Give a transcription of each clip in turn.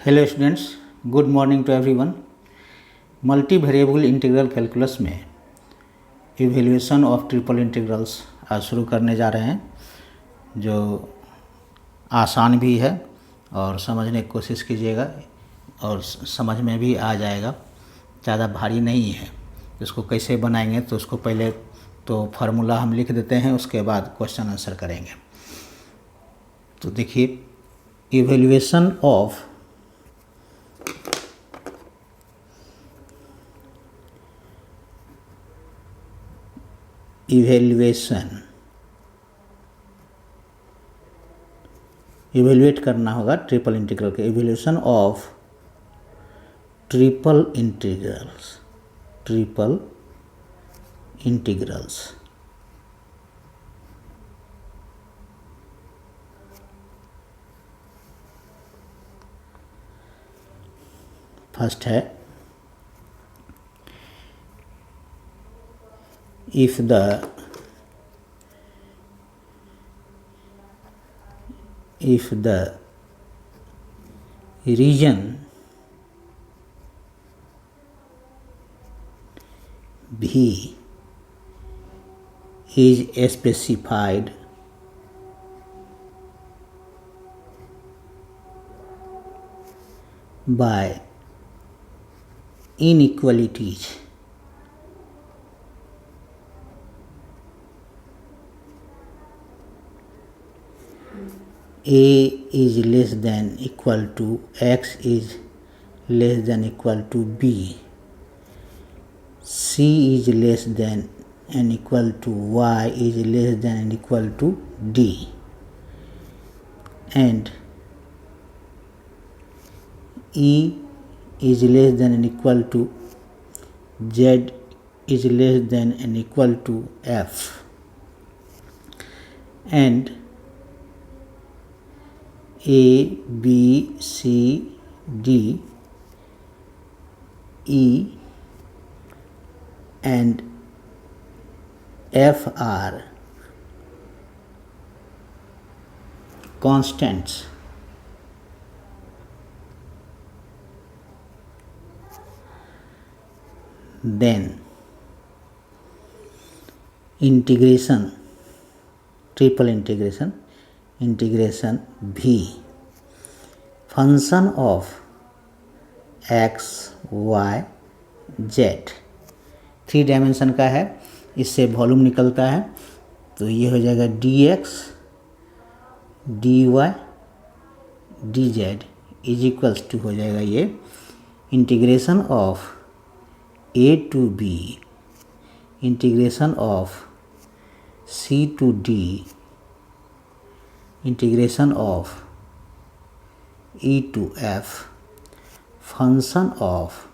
Hello students, good morning to everyone. Multi variable integral calculus में evaluation of triple integrals आज शुरू करने जा रहे हैं, जो आसान भी है और समझने की कोशिश कीजिएगा और समझ में भी आ जाएगा, ज़्यादा भारी नहीं है। इसको कैसे बनाएंगे तो उसको पहले तो फार्मूला हम लिख देते हैं, उसके बाद क्वेश्चन आंसर करेंगे। तो देखिए, इवैल्यूएशन ऑफ इवेल्युएट करना होगा ट्रिपल इंटीग्रल के। Evaluation of triple integrals first है, if the region V is specified by inequalities A is less than equal to X is less than equal to B, C is less than and equal to Y is less than and equal to D, and E is less than and equal to Z is less than and equal to F, and A, B, C, D, E and F are constants. Then integration, triple integration V, function of x, y, z 3 dimension का है, इससे volume निकलता है, तो ये हो जाएगा dx dy dz is equals to हो जाएगा ये integration of a to b, integration of c to d, integration of e to f, function of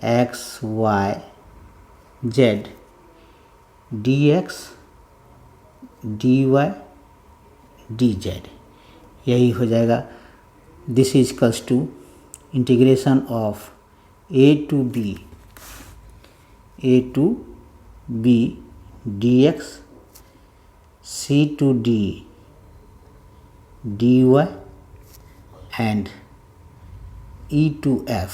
x, y, z dx dy dz, यही हो जाएगा। This is equals to integration of a to b dx c to d dy and e to f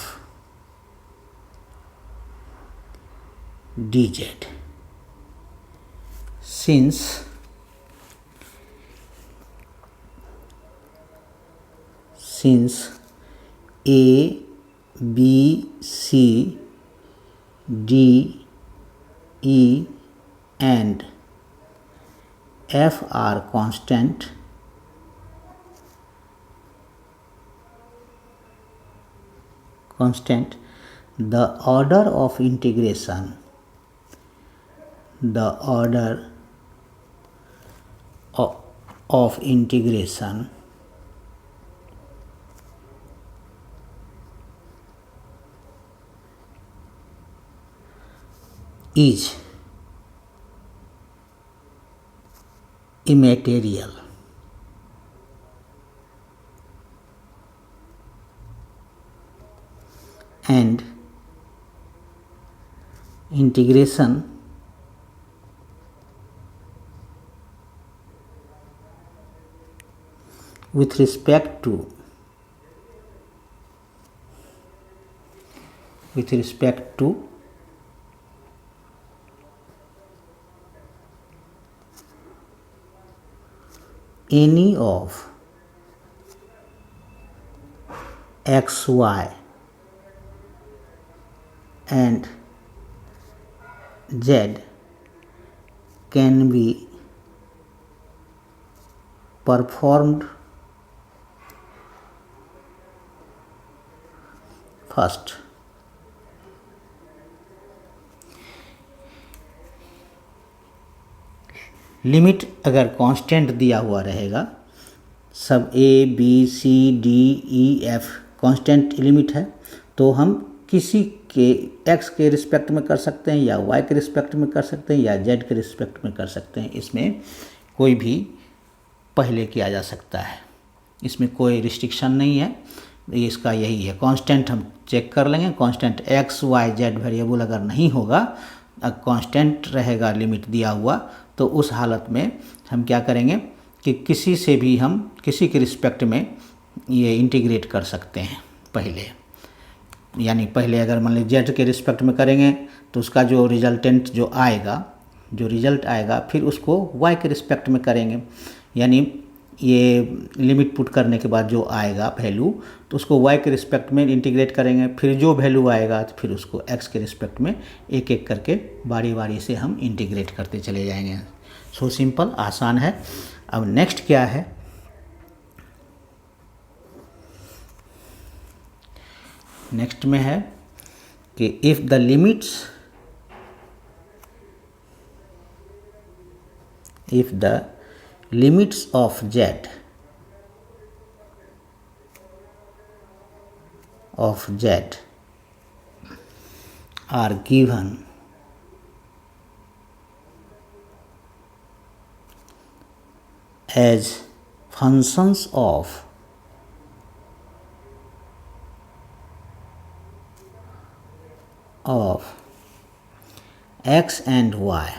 dz. Since a, b, c, d, e and f are constant, the order of integration is immaterial. And integration with respect to with respect to any of x, y and z can be performed first. Limit अगर constant दिया हुआ रहेगा, सब A B C D E F constant limit है, तो हम किसी के एक्स के रिस्पेक्ट में कर सकते हैं या वाई के रिस्पेक्ट में कर सकते हैं या जेड के रिस्पेक्ट में कर सकते हैं। इसमें कोई भी पहले किया जा सकता है, इसमें कोई रिस्ट्रिक्शन नहीं है। इसका यही है, कांस्टेंट हम चेक कर लेंगे। Constant X Y Z variable अगर नहीं होगा, कांस्टेंट रहेगा लिमिट दिया हुआ, तो उस हालत में हम क्या करेंगे कि किसी से भी हम किसी के रिस्पेक्ट में ये इंटीग्रेट कर सकते हैं पहले। यानी पहले अगर मान लीजिए जेड के रिस्पेक्ट में करेंगे तो उसका जो रिजल्टेंट जो आएगा, जो रिजल्ट आएगा, फिर उसको वाई के रिस्पेक्ट में करेंगे। यानी ये लिमिट पुट करने के बाद जो आएगा वैल्यू, तो उसको वाई के रिस्पेक्ट में इंटीग्रेट करेंगे। फिर जो वैल्यू आएगा तो फिर उसको एक्स के रिस्पेक्ट में एक एक करके बारी बारी से हम इंटीग्रेट करते चले जाएंगे। सो सिंपल, आसान है। अब नेक्स्ट क्या है, नेक्स्ट में है कि if the limits of z are given as functions of x and y,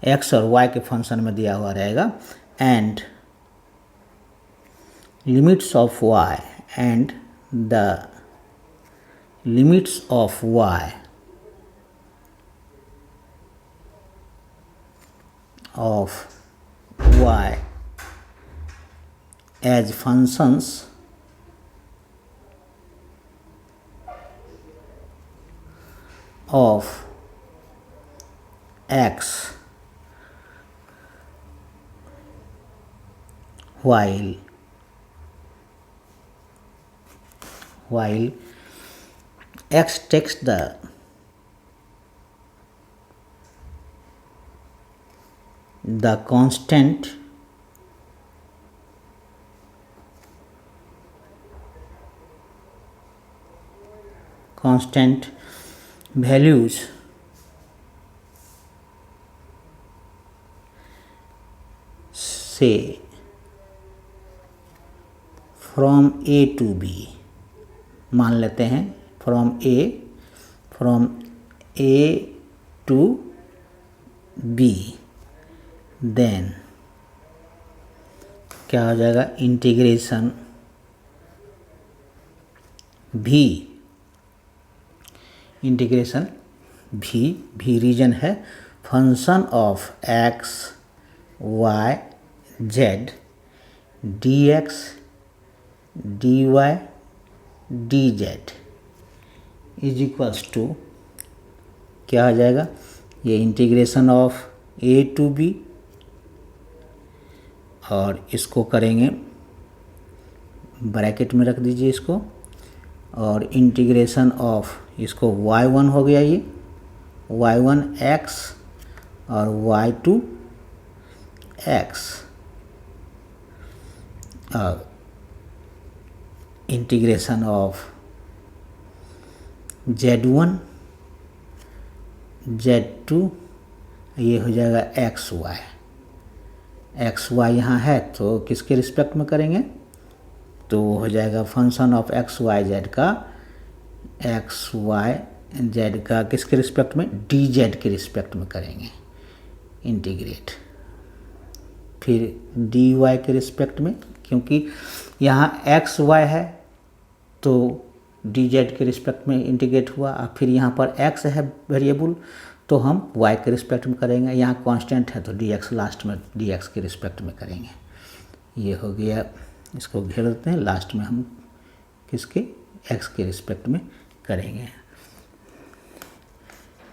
X और वाई के फंक्शन में दिया हुआ रहेगा, and limits of Y and the limits of Y as functions of x while x takes the constant values say from A to B, मान लेते हैं from A to B, then क्या हो जाएगा, इंटीग्रेशन भी रीजन है function of X Y Z D X D Y D Z is equals to क्या हो जाएगा, ये integration of A to B, और इसको करेंगे ब्रैकेट में रख दीजिए इसको, और इंटीग्रेशन ऑफ इसको y1 हो गया, ये y1 x और y2 x, और इंटीग्रेशन ऑफ z1 z2, ये हो जाएगा एक्स वाई यहाँ है तो किसके रिस्पेक्ट में करेंगे, तो हो जाएगा function of X Y Z का, एक्स वाई जेड का किसके रिस्पेक्ट में, डी जेड के रिस्पेक्ट में करेंगे इंटीग्रेट। फिर डी वाई के रिस्पेक्ट में, क्योंकि यहाँ एक्स वाई है तो डी जेड के रिस्पेक्ट में इंटीग्रेट हुआ, और फिर यहाँ पर एक्स है वेरिएबल तो हम वाई के रिस्पेक्ट में करेंगे, यहाँ कांस्टेंट है तो डी एक्स लास्ट में डी एक्स के रिस्पेक्ट में करेंगे। ये हो गया, इसको घेर देते हैं, लास्ट में हम किसके एक्स के रिस्पेक्ट में करेंगे।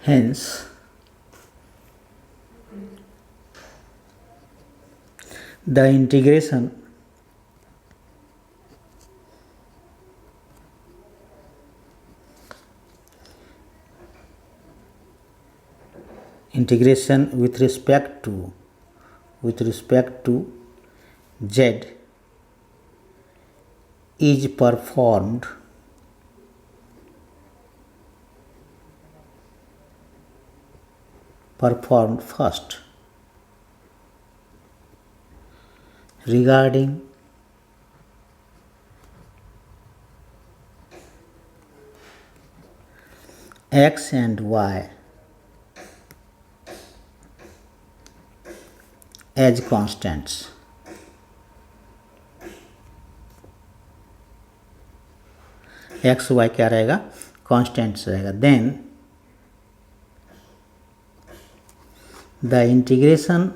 Hence the integration with respect to z is performed first regarding x and y as constants. X Y क्या रहेगा, कॉन्स्टेंट्स रहेगा। Then the integration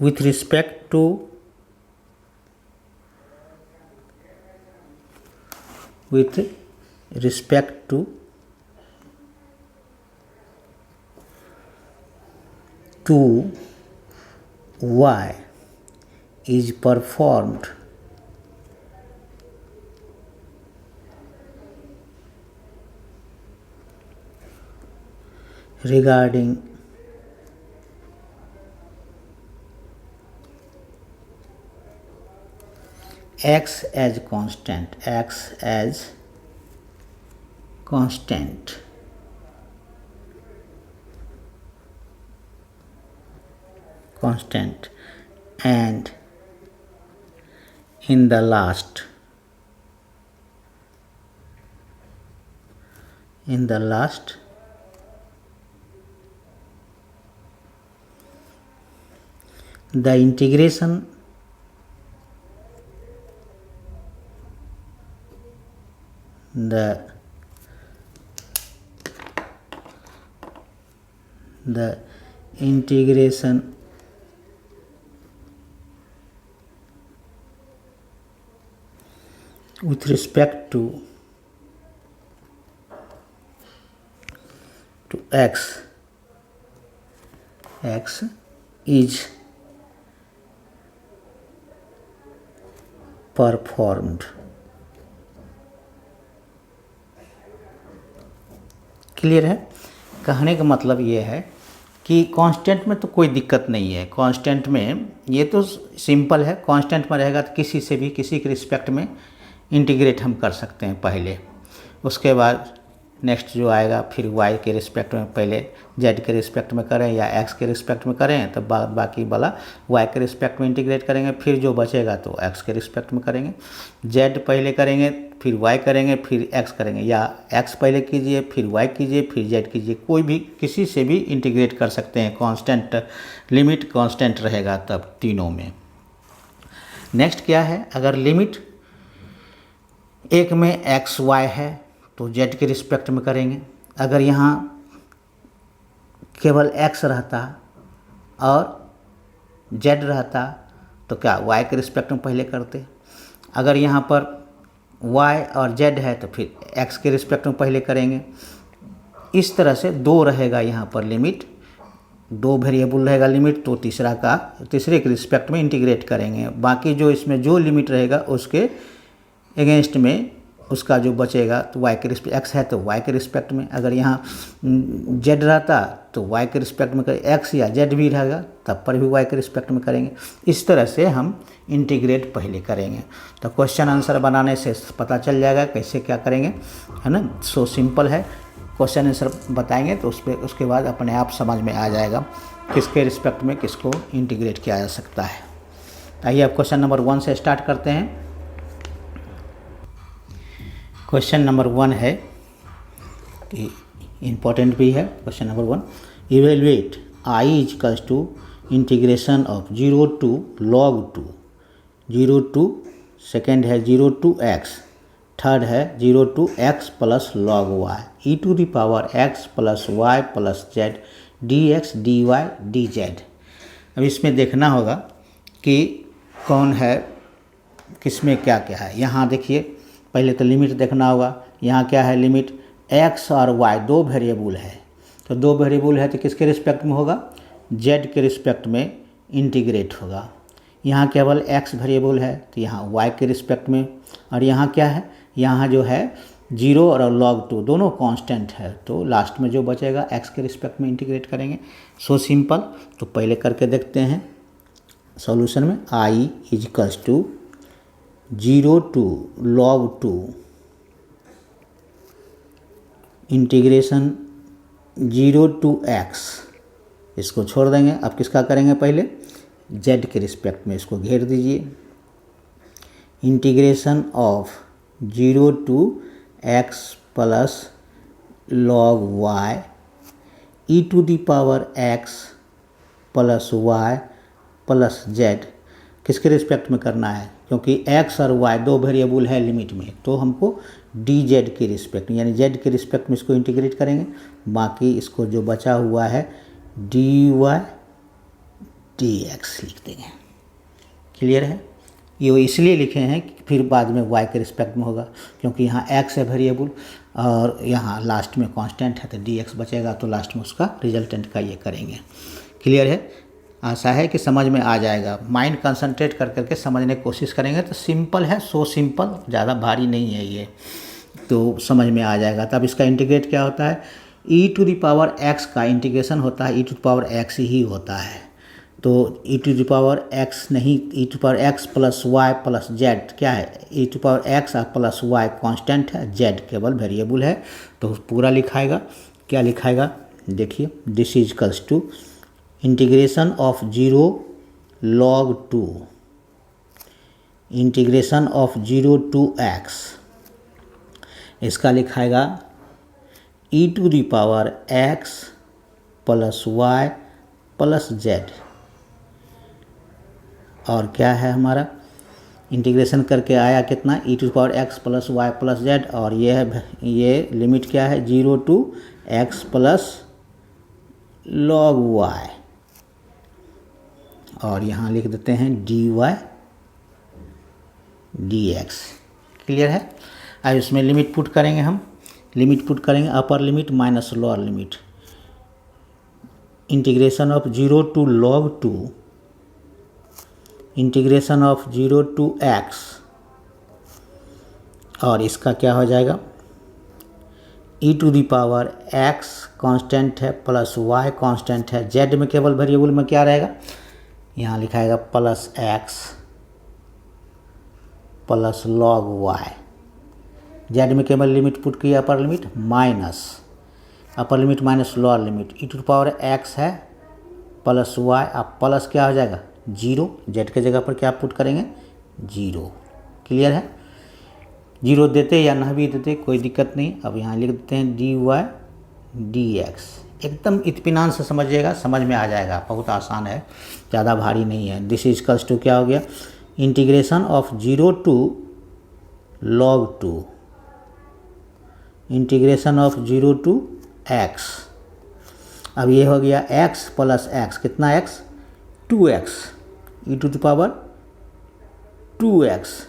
with respect to y is performed regarding x as constant, and in the last the integration with respect to x is performed. Clear है? कहने का मतलब ये है कि कांस्टेंट में तो कोई दिक्कत नहीं है, कांस्टेंट में ये तो सिंपल है, कांस्टेंट में रहेगा तो किसी से भी किसी के रिस्पेक्ट में इंटीग्रेट हम कर सकते हैं पहले, उसके बाद नेक्स्ट जो आएगा फिर y के रिस्पेक्ट में पहले z के रिस्पेक्ट में करें या x के रिस्पेक्ट में करें, तो बाकी वाला y के रिस्पेक्ट में इंटीग्रेट करेंगे, फिर जो बचेगा तो x के रिस्पेक्ट में करेंगे, z पहले करेंगे फिर y करेंगे फिर x करेंगे, या x पहले कीजिए फिर y कीजिए फिर z कीजिए, कोई भी किसी से भी इंटीग्रेट कर सकते हैं, कांस्टेंट लिमिट कांस्टेंट रहेगा तब तीनों में। नेक्स्ट क्या है, अगर लिमिट एक में एक्स वाई है तो z के रिस्पेक्ट में करेंगे, अगर यहाँ केवल x रहता और z रहता तो क्या y के रिस्पेक्ट में पहले करते, अगर यहाँ पर y और z है तो फिर x के रिस्पेक्ट में पहले करेंगे। इस तरह से दो रहेगा यहाँ पर लिमिट, दो वेरिएबल रहेगा लिमिट, तो तीसरे के रिस्पेक्ट में इंटीग्रेट करेंगे, बाकी जो इसमें जो लिमिट रहेगा उसके अगेंस्ट में उसका जो बचेगा तो y के रिस्पेक्ट, x है तो y के रिस्पेक्ट में, अगर यहाँ z रहता तो y के रिस्पेक्ट में करें, x या z भी रहेगा तब पर भी y के रिस्पेक्ट में करेंगे। इस तरह से हम इंटीग्रेट पहले करेंगे, तो क्वेश्चन आंसर बनाने से पता चल जाएगा कैसे क्या करेंगे, है ना। सो सिंपल है, क्वेश्चन आंसर बताएंगे तो उसके बाद अपने आप समझ में आ जाएगा किसके रिस्पेक्ट में किसको इंटीग्रेट किया जा सकता है। आइए अब क्वेश्चन नंबर 1 से स्टार्ट करते हैं। क्वेश्चन नंबर 1 है कि इम्पोर्टेंट भी है। Question number 1, evaluate I equals to integration of 0 to log 2, 0 to, second है 0 टू x, थर्ड है 0 to x plus log y e to the power x plus y plus z dx dy dz। अब इसमें देखना होगा कि कौन है, किसमें क्या क्या है। यहाँ देखिए, पहले तो लिमिट देखना होगा। यहाँ क्या है, लिमिट x और y दो वेरिएबल है, तो दो वेरिएबल है तो किसके रिस्पेक्ट में होगा, z के रिस्पेक्ट में इंटीग्रेट होगा। यहाँ केवल x वेरिएबल है तो यहाँ y के रिस्पेक्ट में, और यहाँ क्या है, यहाँ जो है 0 और log 2 दोनों कांस्टेंट है, तो लास्ट में जो बचेगा x के रिस्पेक्ट में इंटीग्रेट करेंगे। So simple. तो पहले करके देखते हैं सॉल्यूशन में। i equals to 0 to log 2 integration 0 to x, इसको छोड़ देंगे। अब किसका करेंगे, पहले z के रिस्पेक्ट में इसको घेर दीजिए। Integration of 0 to x plus log y e to the power x plus y plus z किसके रिस्पेक्ट में करना है, क्योंकि x और y दो वेरिएबल है लिमिट में, तो हमको dz के रिस्पेक्ट यानी z के रिस्पेक्ट में इसको इंटीग्रेट करेंगे। बाकी इसको जो बचा हुआ है dy dx लिख देंगे। क्लियर है। ये इसलिए लिखे हैं कि फिर बाद में y के रिस्पेक्ट में होगा, क्योंकि यहाँ x है वेरिएबल और यहाँ लास्ट में कांस्टेंट है, तो dx बचेगा, तो लास्ट में उसका रिजल्टेंट का ये करेंगे। क्लियर है। आशा है कि समझ में आ जाएगा। माइंड कंसंट्रेट कर करके समझने की कोशिश करेंगे तो सिंपल है, सो सिंपल, ज़्यादा भारी नहीं है ये, तो समझ में आ जाएगा। तब इसका इंटीग्रेट क्या होता है, e to the power x का इंटीग्रेशन होता है e to the power x ही होता है। तो e to the power x नहीं, e to power x plus y plus z क्या है, e to power x plus y constant है, z केवल वेरिएबल है, तो पूरा लिखाएगा। क्या लिखाएगा, देखिए, this is equals to integration of 0 log 2 integration of 0 to x, इसका लिखाएगा e to the power x plus y plus z। और क्या है हमारा, इंटीग्रेशन करके आया कितना, e to the power x plus y plus z, और ये है, ये लिमिट क्या है 0 to x plus log y, और यहाँ लिख देते हैं dy dx। क्लियर है। अब इसमें लिमिट पुट करेंगे, हम लिमिट पुट करेंगे, upper limit minus lower limit, integration of 0 to log 2 integration of 0 to x, और इसका क्या हो जाएगा, e to the power x constant है प्लस y कांस्टेंट है, z में केवल वेरिएबल में क्या रहेगा, यहाँ लिखाएगा plus x plus log y, z में केवल लिमिट पुट किया upper limit minus, upper limit minus lower limit, e to power x है प्लस y, अब प्लस क्या हो जाएगा 0, z के जगह पर क्या पुट करेंगे 0। क्लियर है। 0 देते या ना भी देते कोई दिक्कत नहीं। अब यहाँ लिख देते हैं dy dx। एकदम इत्मीनान से समझिएगा, समझ में आ जाएगा, बहुत आसान है, ज़्यादा भारी नहीं है। दिस इज इक्वल्स टू क्या हो गया, integration of 0 to log 2 integration of 0 to x। अब ये हो गया x प्लस x, कितना x 2x e to the power 2x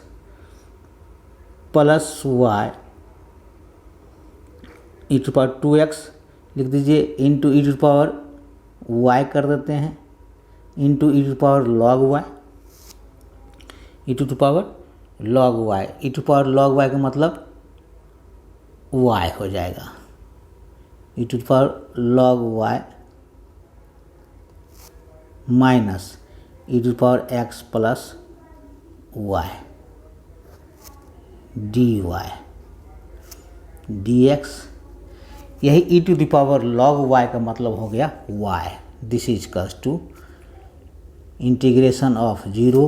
plus y e to power 2x लिख दीजिए, into E to power y कर देते हैं, into E to power log y, E to power log y, E to power log y का मतलब y हो जाएगा, ई to power log y minus E to power x plus y dy dx। यही e to the power log y का मतलब हो गया y। This is equals to integration of 0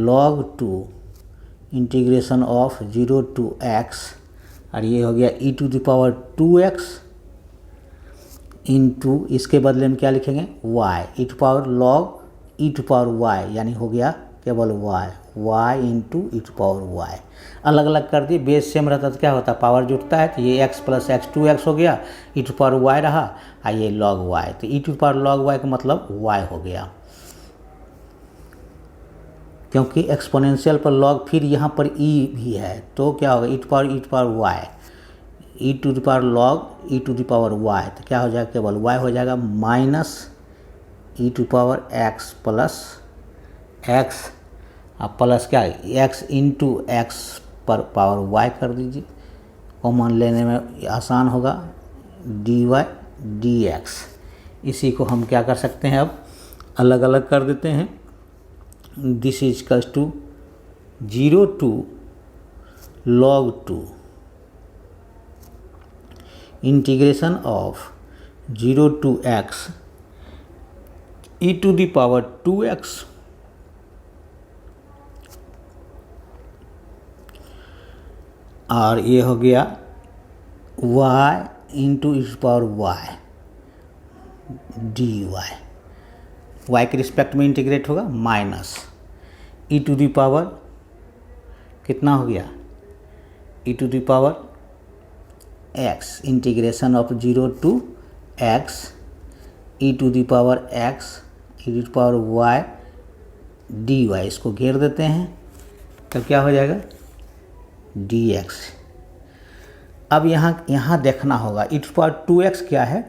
log 2 integration of 0 to x, और ये हो गया e to the power 2x into, इसके बदले में क्या लिखेंगे y, e to power log e to power y, यानी हो गया केवल y into e to power y। अलग अलग कर दिए, बेस सेम रहता तो क्या होता, पावर जुटता है तो ये x प्लस x 2x हो गया, e टू पावर y रहा, और ये log y, तो e to power log y का मतलब y हो गया, क्योंकि एक्सपोनेंशियल पर log फिर यहाँ पर e भी है, तो क्या होगा e to power y, e to the power log e to the power y, तो क्या हो जाएगा, केवल y हो जाएगा minus e to power x plus x, अब प्लस क्या x इंटू एक्स पर पावर y कर दीजिए, कॉमन लेने में आसान होगा, dy dx। इसी को हम क्या कर सकते हैं, अब अलग अलग कर देते हैं। This is equals to 0 to log 2 integration of 0 to x e to the power 2x और ये हो गया y into e to power y dy, y के रिस्पेक्ट में इंटीग्रेट होगा, minus e to the power कितना हो गया, e to the power x integration of 0 to x e to the power x e to power y dy, इसको घेर देते हैं, तब क्या हो जाएगा dx। अब यहाँ देखना होगा e टू पावर 2x क्या है,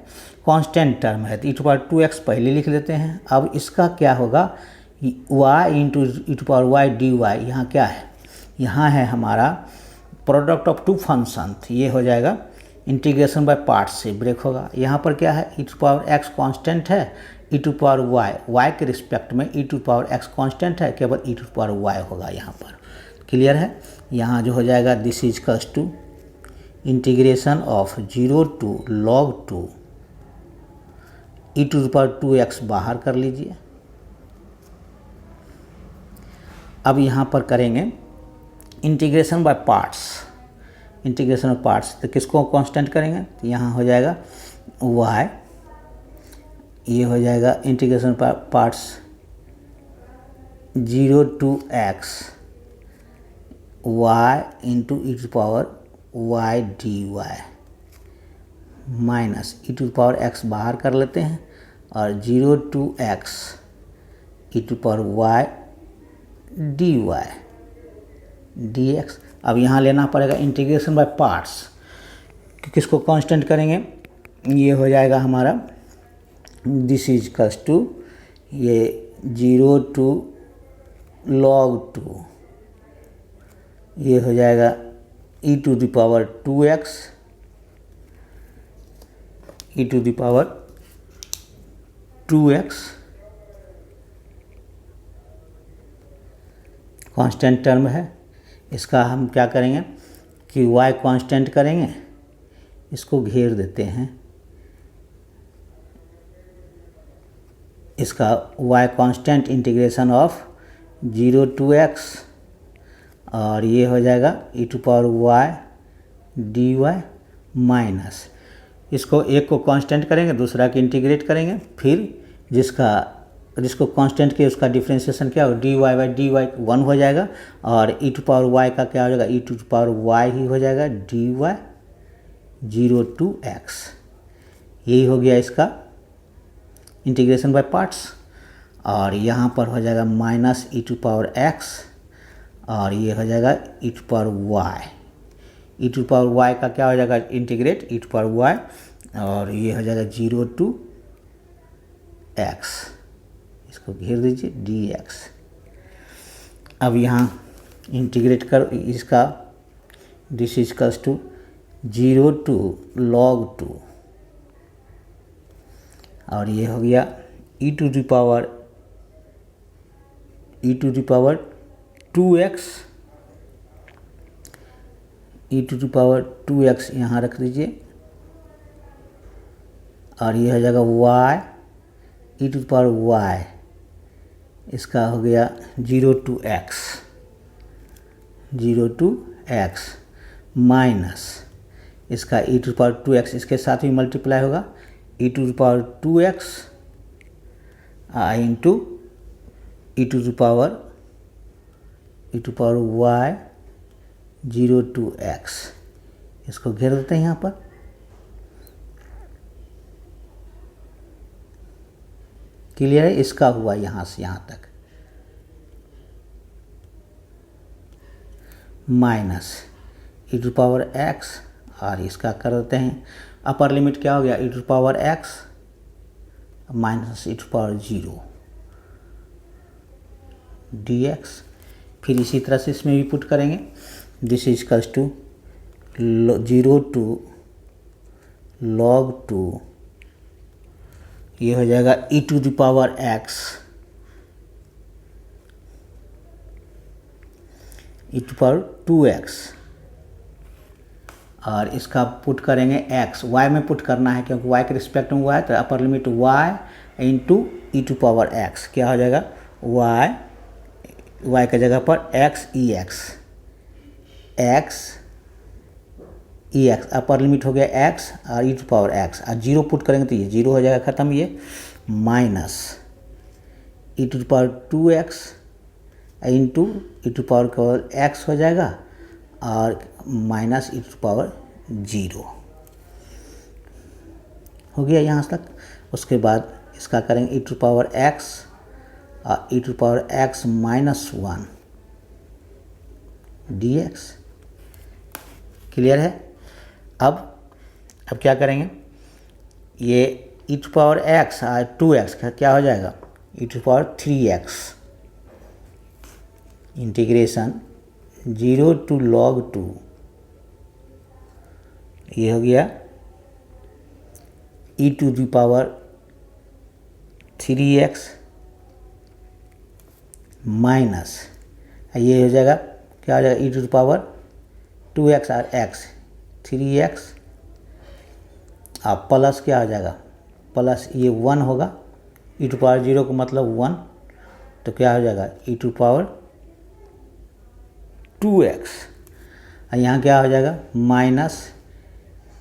कांस्टेंट टर्म है, तो e टू पावर 2x पहले लिख लेते हैं। अब इसका क्या होगा, y into e to power y dy, यहाँ क्या है, यहाँ है हमारा प्रोडक्ट ऑफ टू फंक्शन, ये हो जाएगा इंटीग्रेशन बाय पार्ट्स से ब्रेक होगा। यहाँ पर क्या है, e to power x constant है, e टू पावर y के रिस्पेक्ट में e to power x constant है, केवल e टू पावर y होगा यहाँ पर, क्लियर है। यहाँ जो हो जाएगा this is equals to integration of 0 to log 2 e to power 2x बाहर कर लीजिए। अब यहाँ पर करेंगे integration by parts, integration of parts, तो किसको कांस्टेंट करेंगे, तो यहाँ हो जाएगा y, ये हो जाएगा integration parts 0 to x y into e to power y dy, minus e to power x बाहर कर लेते हैं, और 0 to x e to power y dy dx। अब यहाँ लेना पड़ेगा इंटीग्रेशन बाय पार्ट्स, किसको कांस्टेंट करेंगे, ये हो जाएगा हमारा दिस इज इक्वल्स टू ये 0 टू log 2, ये हो जाएगा e to the power 2x e to the power 2x, constant term है। इसका हम क्या करेंगे कि y कांस्टेंट करेंगे, इसको घेर देते हैं, इसका y constant integration of 0 to x, और ये हो जाएगा e to power y dy, minus इसको एक को कांस्टेंट करेंगे, दूसरा को इंटीग्रेट करेंगे, फिर जिसको कांस्टेंट के उसका डिफ्रेंशिएशन क्या हो, dy बाई dy 1 हो जाएगा, और e टू पावर y का क्या हो जाएगा, e टू पावर y ही हो जाएगा dy 0 टू x। यही हो गया इसका इंटीग्रेशन बाय पार्ट्स, और यहाँ पर हो जाएगा minus e to power x, और ये हो जाएगा e to power y, e to power y का क्या हो जाएगा integrate e to power y, और ये हो जाएगा 0 टू x, इसको घेर दीजिए dx। अब यहाँ इंटीग्रेट कर इसका this is equals to 0 to log 2, और ये हो गया e to the power 2x, e to the power 2x यहाँ रख दीजिए, और ये हो जाएगा y e to the power y, इसका हो गया 0 to x, 0 to x minus इसका e टू पावर 2x इसके साथ भी मल्टीप्लाई होगा e to power 2x into e to power y 0 to x। इसको घेर देते हैं यहाँ पर। क्लियर है? इसका हुआ यहाँ से यहाँ तक minus e to power x और इसका कर देते हैं अपर लिमिट क्या हो गया e to power x minus e to power 0 dx। फिर इसी तरह से इसमें भी पुट करेंगे। This is equals to 0 to log 2 ये हो जाएगा e to the power x e to power 2x और इसका पुट करेंगे x y में पुट करना है क्योंकि y के रिस्पेक्ट में y तो upper limit y into e to power x क्या हो जाएगा y के जगह पर x e x upper limit हो गया x और e टू पावर x और 0 पुट करेंगे तो ये 0 हो जाएगा ख़त्म ये minus e to power 2x into e to power x हो जाएगा और माइनस e टू पावर 0 हो गया यहाँ तक। उसके बाद इसका करेंगे e टू पावर x और e to power x minus 1 dx। Clear है? अब क्या करेंगे ये e टू पावर x और 2x का क्या हो जाएगा e to power 3x integration 0 to log 2 ये हो गया e to the power 3x minus ये हो जाएगा क्या हो जाएगा e to the power 2x और x 3x और प्लस क्या हो जाएगा प्लस ये 1 होगा e टू पावर 0 का मतलब 1 तो क्या हो जाएगा e टू पावर 2x और यहाँ क्या हो जाएगा माइनस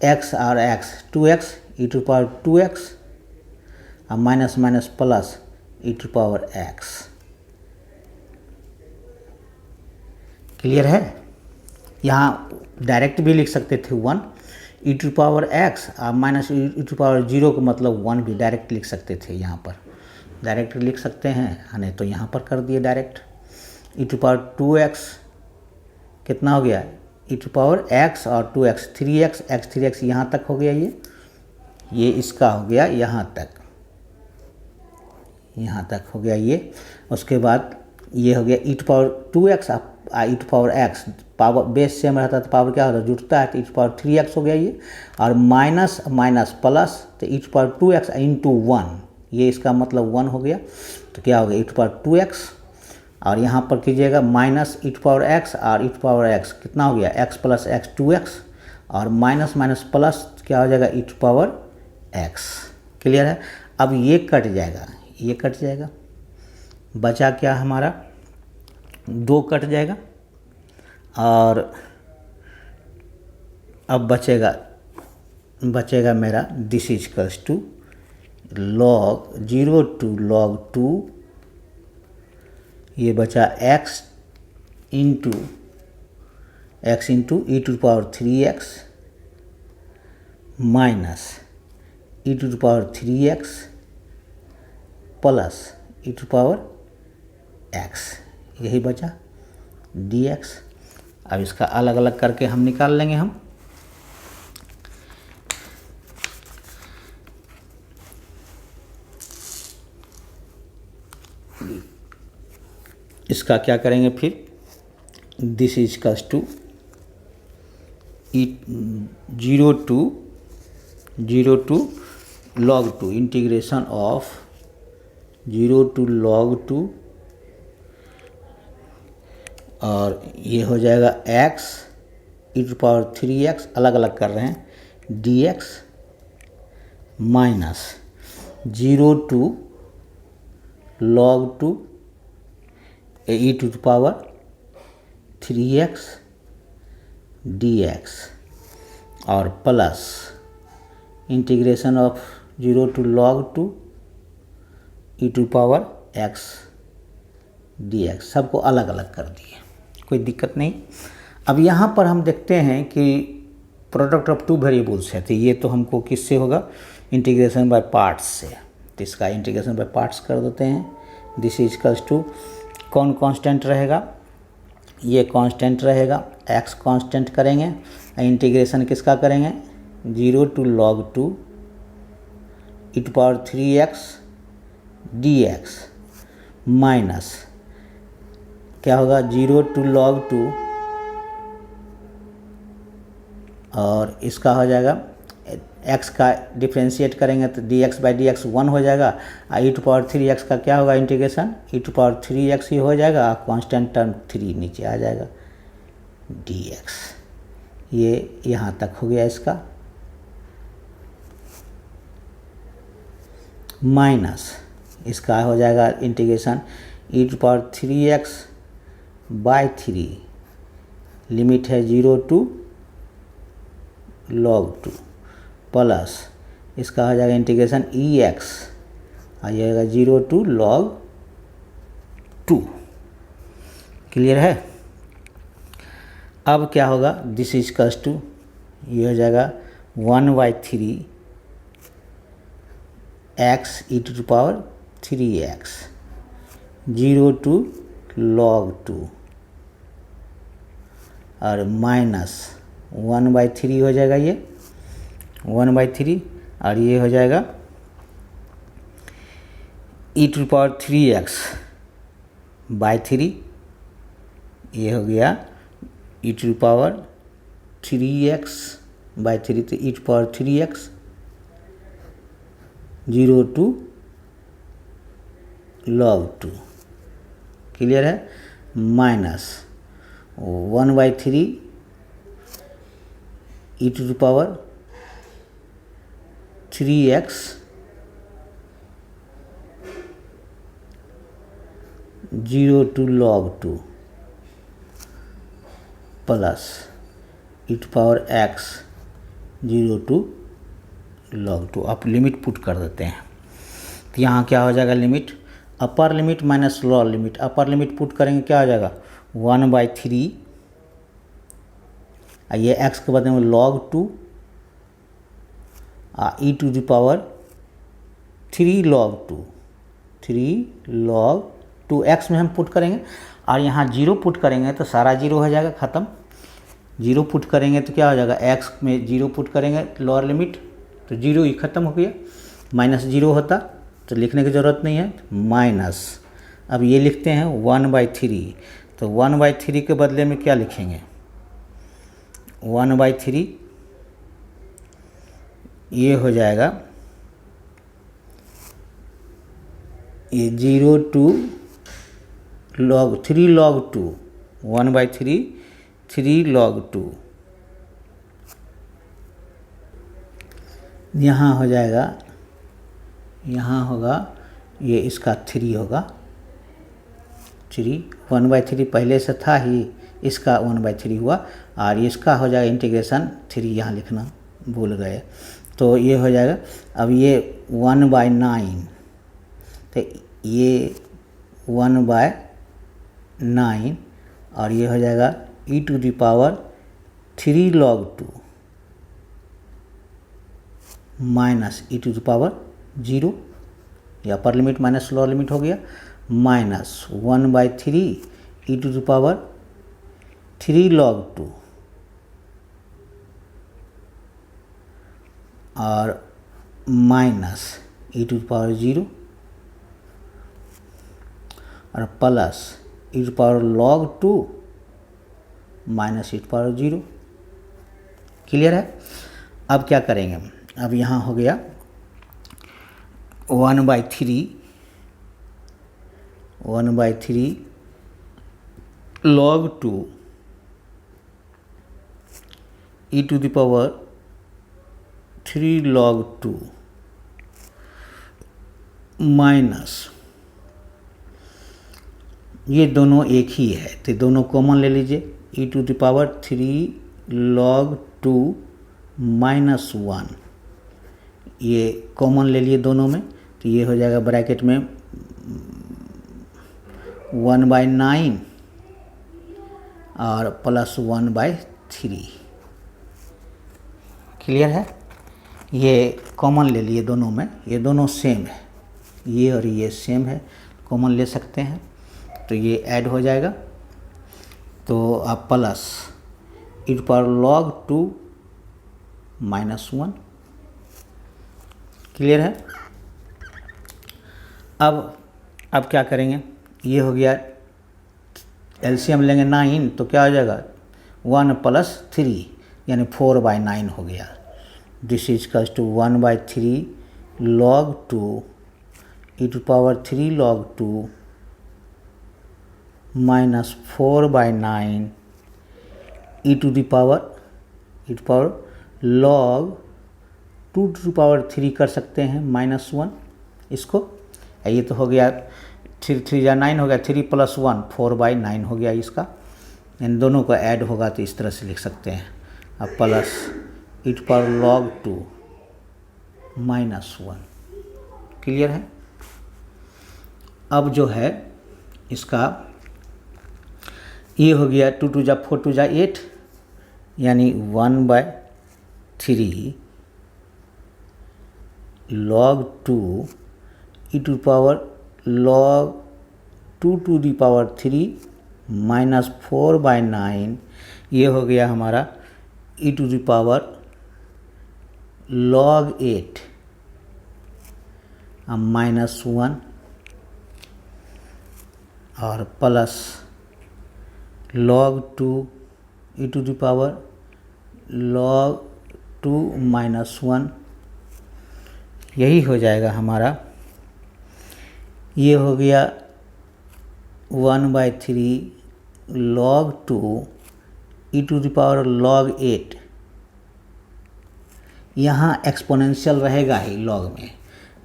x और x 2x e to power 2x और minus minus plus e to power x। Clear है? यहाँ डायरेक्ट भी लिख सकते थे 1 e टू पावर x और माइनस e टू पावर 0 का मतलब 1 भी डायरेक्ट लिख सकते थे। यहाँ पर डायरेक्ट लिख सकते हैं नहीं तो यहाँ पर कर दिए direct e to power 2x कितना हो गया e टू पावर x और 2x 3x x 3x यहाँ तक हो गया ये इसका हो गया यहाँ तक हो गया ये। उसके बाद ये हो गया e to power 2x e to power x power base same रहता है तो पावर क्या होता है जुड़ता है तो e टू पावर 3x हो गया ये और माइनस माइनस प्लस तो e to power 2x into 1 ये इसका मतलब 1 हो गया तो क्या हो गया e टू पावर 2x और यहाँ पर कीजिएगा minus e to power x और e टू पावर x कितना हो गया x प्लस x 2x और माइनस माइनस प्लस क्या हो जाएगा e to power x। Clear है? अब ये कट जाएगा बचा क्या हमारा 2 कट जाएगा और अब बचेगा मेरा this is equals to log 0 to log 2 ये बचा x into e to power 3x minus e to power 3x plus e to power x यही बचा dx। अब इसका अलग अलग करके हम निकाल लेंगे इसका क्या करेंगे फिर this is equals to 0 to log 2 integration of 0 to log 2 और ये हो जाएगा x e to power 3x अलग अलग कर रहे हैं dx minus 0 to log 2 e to power 3x dx और plus integration of 0 to log 2 e to power x dx, सबको अलग अलग कर दिए, कोई दिक्कत नहीं। अब यहाँ पर हम देखते हैं कि प्रोडक्ट ऑफ टू वेरिएबल्स है, तो ये तो हमको किससे होगा, इंटीग्रेशन बाय पार्ट्स से, तो इसका इंटीग्रेशन बाय पार्ट्स कर देते हैं। दिस इज इक्वल्स टू, कौन कांस्टेंट रहेगा, ये कांस्टेंट रहेगा, x कांस्टेंट करेंगे, इंटीग्रेशन किसका करेंगे, 0 to log 2 e to power 3x dx minus क्या होगा, 0 to log 2 और इसका हो जाएगा x का डिफ्रेंशिएट करेंगे तो dx बाई डी एक्स 1 हो जाएगा, और e टू पावर 3x का क्या होगा integration, e to power 3x ही हो जाएगा, और कांस्टेंट टर्म 3 नीचे आ जाएगा dx। ये यहाँ तक हो गया इसका, माइनस इसका हो जाएगा integration e to power 3x by 3, limit है 0 to log 2, प्लस इसका हो जाएगा इंटीग्रेशन ex, आ जाएगा 0 to log 2। क्लियर है। अब क्या होगा, दिस इज कस टू, ये हो जाएगा 1/3 x e to power 3x 0 to log 2 और माइनस 1/3 हो जाएगा, ये 1/3 और ये हो जाएगा e to power 3x by 3, ये हो गया e to power 3x by 3, तो e to power 3x 0 to log 2। Clear है। Minus 1/3 e to power 3x 0 to log 2 plus e to power x 0 to log 2। आप limit put कर देते हैं, तो यहाँ क्या हो जाएगा, limit upper limit minus lower limit, upper limit put करेंगे क्या हो जाएगा 1/3, ये x के बदले में log 2 e to the power 3 log 2 x में हम पुट करेंगे, और यहाँ 0 पुट करेंगे तो सारा 0 हो जाएगा, ख़त्म। 0 पुट करेंगे तो क्या हो जाएगा, x में 0 पुट करेंगे लोअर लिमिट तो 0 ही ख़त्म हो गया, माइनस 0 होता तो लिखने की ज़रूरत नहीं है, माइनस अब ये लिखते हैं 1/3, तो 1/3 के बदले में क्या लिखेंगे, 1/3 ये हो जाएगा, ये 0 to log 3 log 2, 1/3 3 log 2, यहाँ हो जाएगा, यहाँ होगा ये इसका 3 होगा, 3 1/3 पहले से था ही, इसका 1/3 हुआ, और इसका हो जाएगा इंटीग्रेशन 3, यहाँ लिखना भूल गए, तो ये हो जाएगा। अब ये 1/9, तो ये 1/9 और ये हो जाएगा e to the power 3 log 2 minus e to the power 0, या upper limit minus lower limit हो गया, minus 1/3 e to the power 3 log 2 और minus e to the power 0 और plus e to power log 2 minus e to power 0। Clear है। अब क्या करेंगे, अब यहाँ हो गया 1/3 log 2 e to the power 3 log 2 minus ये दोनों एक ही है, तो दोनों कॉमन ले लीजिए। e⁻³ log 2 - 1 ये कॉमन ले लिए दोनों में, तो ये हो जाएगा ब्रैकेट में 1/9 और +1/3। क्लियर है? ये कॉमन ले लिए दोनों में, ये दोनों सेम है, ये और ये सेम है, कॉमन ले सकते हैं, तो ये ऐड हो जाएगा। तो आप प्लस e⁻log 2 - 1। क्लियर है? अब क्या करेंगे, ये हो गया, एलसीएम लेंगे 9 तो क्या हो जाएगा 1 + 3 यानी 4/9 हो गया। This is equals to 1/3 log 2 e⁻³ log 2 - 4/9 e⁻log 2⁻³ कर सकते हैं -1 इसको। ये तो हो गया 3 3 या 9 हो गया, 3 + 1 4/9 हो गया इसका। इन दोनों को ऐड होगा तो इस तरह से लिख सकते हैं। अब प्लस e⁻log 2 - 1। क्लियर है? अब जो है इसका ये हो गया 2 2 = 4 2 = 8 यानी 1/3 log 2 e⁻log 2⁻³ - 4/9 ये हो गया हमारा e⁻log 8 -1 और प्लस log 2 e⁻log 2 - 1 यही हो जाएगा हमारा। ये हो गया 1/3 log 2 e⁻log 8। यहाँ एक्सपोनेंशियल रहेगा ही लॉग में,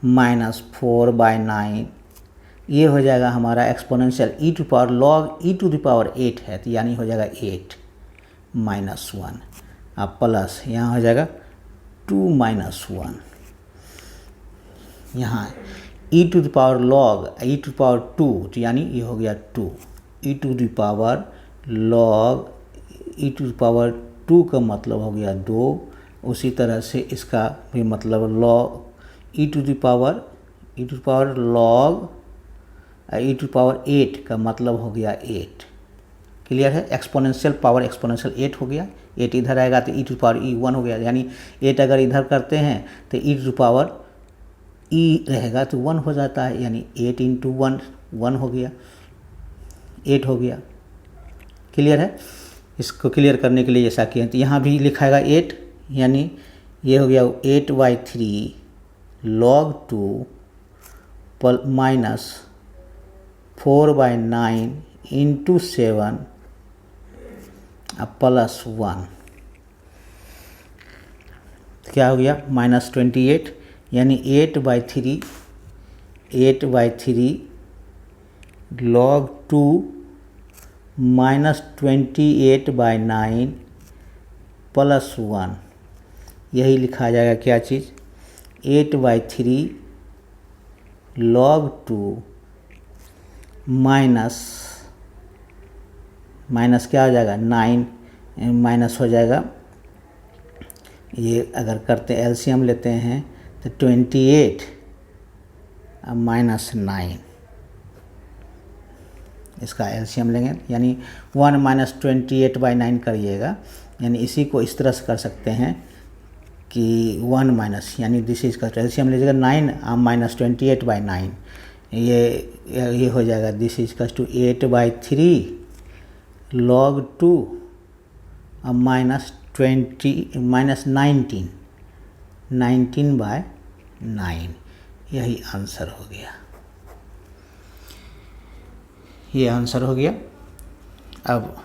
-4/9 ये हो जाएगा हमारा एक्सपोनेंशियल e⁻log 8 है, तो यानी हो जाएगा 8 - 1। अब प्लस यहाँ हो जाएगा 2 - 1, यहाँ e⁻log 2 तो यानी ये हो गया 2 e⁻log 2 का मतलब हो गया 2। उसी तरह से इसका भी मतलब log e⁻log 8 का मतलब हो गया 8। क्लियर है? एक्सपोनेंशियल पावर एक्सपोनेंशियल 8 हो गया, 8 इधर आएगा तो e⁻1 हो गया, यानी 8 अगर इधर करते हैं तो e रहेगा तो 1 हो जाता है, यानी 8 × 1 1 हो गया, 8 हो गया। क्लियर है? इसको क्लियर करने के लिए ऐसा किया, तो यहाँ भी लिखाएगा 8 यानी ये हो गया 8/3 log 2 - 4/9 × 7 +1 क्या हो गया -28 यानी 8/3 log 2 - 28/9 +1 यही लिखा जाएगा क्या चीज़ 8/3 log 2 माइनस क्या हो जाएगा 9 माइनस हो जाएगा। ये अगर करते एलसीएम लेते हैं तो 28 -9 इसका एलसीएम लेंगे, यानी 1 - 28/9 करिएगा, यानी इसी को इस तरह से कर सकते हैं कि 1 माइनस यानी दिस इज का एलसीएम लीजिएगा 9 -28/9 ये हो जाएगा दिस इज का टू 8/3 log 2 -19/9 यही आंसर हो गया। ये आंसर हो गया। अब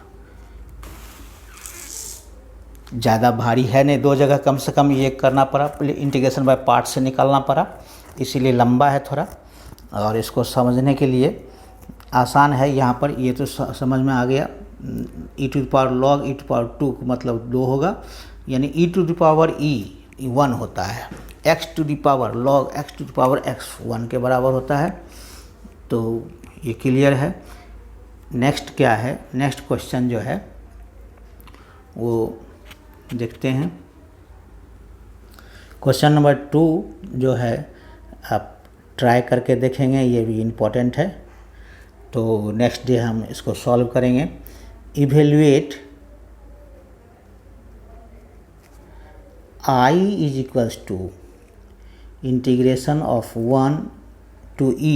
ज़्यादा भारी है नहीं, दो जगह कम से कम ये करना पड़ा, इंटीग्रेशन बाय पार्ट से निकालना पड़ा, इसीलिए लंबा है थोड़ा। और इसको समझने के लिए आसान है यहाँ पर, ये तो समझ में आ गया। E to the power log e to power 2 मतलब 2 होगा, यानी e to the power e 1 होता है, x to the power log x to the power x 1 के बराबर होता है। तो ये क्लियर है। नेक्स्ट क्या है, नेक्स्ट क्वेश्चन जो है वो देखते हैं। क्वेश्चन नंबर 2 जो है आप ट्राई करके देखेंगे, ये भी इम्पोर्टेंट है। तो नेक्स्ट डे हम इसको सॉल्व करेंगे। Evaluate I is equals to integration of 1 to e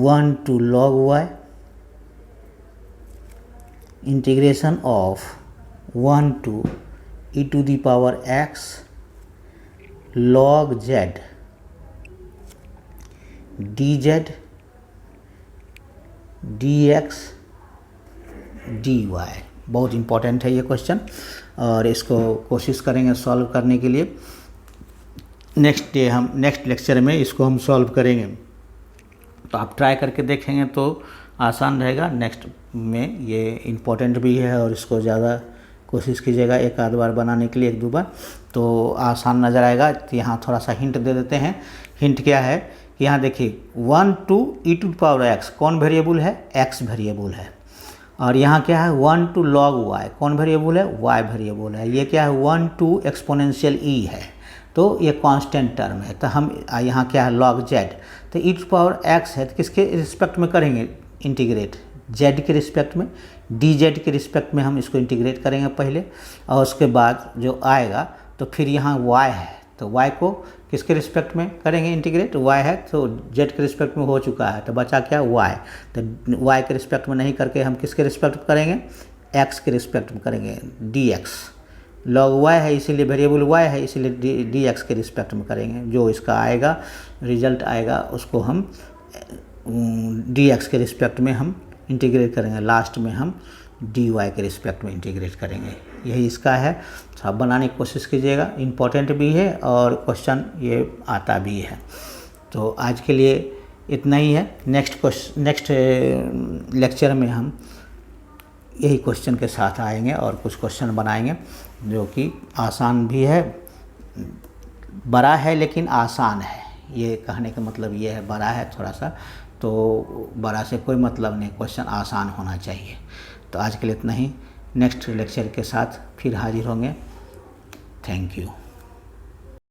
1 to log y, integration of 1 to e to the power x log z dz dx dy। बहुत इम्पोर्टेंट है ये क्वेश्चन, और इसको कोशिश करेंगे सॉल्व करने के लिए। नेक्स्ट डे हम नेक्स्ट लेक्चर में इसको हम सॉल्व करेंगे। तो आप ट्राई करके देखेंगे तो आसान रहेगा। नेक्स्ट में ये इम्पोर्टेंट भी है, और इसको ज़्यादा कोशिश कीजिएगा एक आध बार बनाने के लिए, 1-2 बार, तो आसान नज़र आएगा। तो यहाँ थोड़ा सा हिंट दे देते हैं। हिंट क्या है कि यहाँ देखिए 1 to e to the power x कौन वेरिएबल है, x वेरिएबल है। और यहाँ क्या है 1 to log y कौन वेरिएबल है, y वेरिएबल है। ये क्या है 1 to एक्सपोनेंशियल e है, तो ये कांस्टेंट टर्म है। तो हम यहाँ क्या है log z, तो e टू पावर x है, तो किसके रिस्पेक्ट में करेंगे इंटीग्रेट, z के रिस्पेक्ट में, dz के रिस्पेक्ट में हम इसको इंटीग्रेट करेंगे पहले, और उसके बाद जो आएगा तो फिर यहाँ y है, तो y को किसके रिस्पेक्ट में करेंगे इंटीग्रेट, y है तो z के रिस्पेक्ट में हो चुका है, तो बचा क्या y। तो y के रिस्पेक्ट में नहीं करके हम किसके रिस्पेक्ट में करेंगे, x के रिस्पेक्ट में करेंगे, dx log y है इसीलिए वेरिएबल y है, इसीलिए dx के रिस्पेक्ट में करेंगे। जो इसका आएगा रिजल्ट आएगा उसको हम dx के रिस्पेक्ट में हम इंटीग्रेट करेंगे, लास्ट में हम dy के रिस्पेक्ट में इंटीग्रेट करेंगे। यही इसका है, तो आप बनाने की कोशिश कीजिएगा। इम्पोर्टेंट भी है और क्वेश्चन ये आता भी है। तो आज के लिए इतना ही है। नेक्स्ट लेक्चर में हम यही क्वेश्चन के साथ आएंगे और कुछ क्वेश्चन बनाएंगे जो कि आसान भी है, बड़ा है लेकिन आसान है। ये कहने का मतलब ये है, बड़ा है थोड़ा सा, तो बड़ा से कोई मतलब नहीं, क्वेश्चन आसान होना चाहिए। तो आज के लिए इतना ही। नेक्स्ट लेक्चर के साथ फिर हाजिर होंगे। Thank you.